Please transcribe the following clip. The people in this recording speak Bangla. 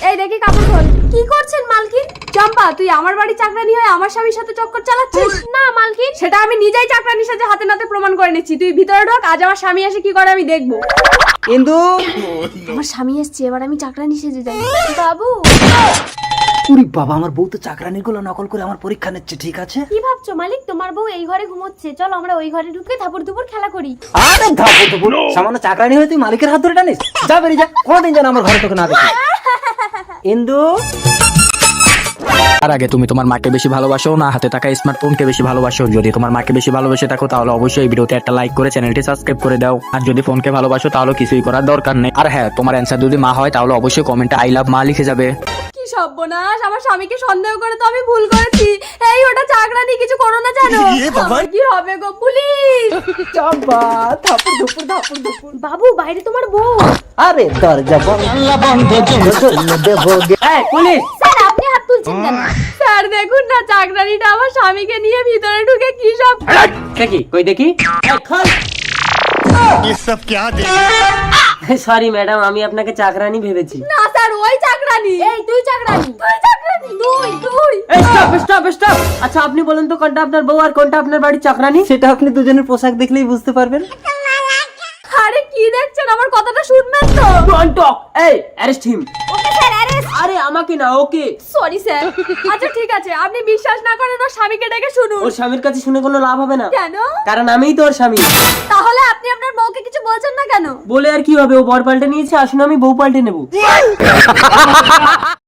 এই দেখি কাপড় খোল। কি করছেন মালকিন? চম্পা, তুই আমার বাড়ি চাকরানি হয়ে আমার স্বামীর সাথে চক্কর চালাচ্ছিস? না মালকিন, সেটা আমি নিজেই চাকরানির সাথে হাতে নাতে প্রমাণ করে নিচ্ছি। তুই ভিতরে ঢোক, আজ আমার স্বামী এসে কি করে আমি দেখবো। কিন্তু আমার স্বামী এসছে, এবার আমি চাকরানি সেজে যাই। বাবু, উরি বাবা, আমার বউ তো চাকরানির গুলো নকল করে আমার পরীক্ষা নিচ্ছে। ঠিক আছে, কি ভাবছো মালিক? তোমার বউ এই ঘরে ঘুমোচ্ছে, চলো আমরা ওই ঘরে ঢুকে ধাপড় দুপুর খেলা করি। আরে ধাপু ধুপু, সামান্য চাকরানি হয়ে তুই মালিকের হাত ধরে টানিস? যা বেরিয়ে যা, কোনোদিন যেন আমার ঘরে তোকে না দেখি। ইন্দু, তার আগে তুমি তোমার মাকে বেশি ভালোবাসো না হাতে থাকা স্মার্টফোনকে বেশি ভালোবাসো? যদি তোমার মাকে বেশি ভালোবেসে থাকো তাহলে অবশ্যই এই ভিডিওতে একটা লাইক করে চ্যানেলটি সাবস্ক্রাইব করে দাও। আর যদি ফোনকে ভালোবাসো তাহলে কিছুই করার দরকার নেই। আর হ্যাঁ, তোমার অ্যান্সার যদি মা হয় তাহলে অবশ্যই কমেন্টে আই লাভ মা লিখে যাবে। কি সর্বনাশ, আমার স্বামীকে সন্দেহ করে তো আমি ভুল করেছি। এই ওটা চাকরানি, কিছু করো না জানো? আমার কি হবে গো, পুলিশ! চম্পা, ধাপুর ধুপুর ধাপুর ধুপুর। বাবু, বাইরে তোমার বউ। আরে দরজা বন্ধ দেবো। এই পুলিশ! স্যার, আপনি হাত তুলছেন কেন? স্যার দেখুন না, চাকরানিটা আমার স্বামীকে নিয়ে ভিতরে ঢুকে কি সব। দেখি, কই দেখি। ये सब क्या देख সরি ম্যাডাম, আমি আপনাকে চাকরানি ভেবেছি। না স্যার, ওই চাকরানি। এই তুই চাকরানি, তুই চাকরানি, তুই। Stop stop stop. আচ্ছা আপনি বলুন তো, কোনটা আপনার বউ আর কোনটা আপনার বাড়ির চাকরানি? সেটা আপনি দুজনের পোশাক দেখলেই বুঝতে পারবেন। আরে কি দেখছেন, আমার কথাটা শুনবেন তো। Don't talk. এই arrest him. Okay sir, arrest. আরে আমাকে না, ওকে। Sorry sir. আচ্ছা ঠিক আছে, আপনি বিশ্বাস না করেন ওর স্বামীকে ডেকে শুনুন। ওর স্বামীর কাছে শুনে কোনো লাভ হবে না। কেন? কারণ আমিই তো ওর স্বামী। তাহলে আপনি আপনার বউকে কিছু বলছেন না কেন? বলে আর কি হবে, ও বর পাল্টে নিয়েছে, আসুন আমি বউ পাল্টে নেবো।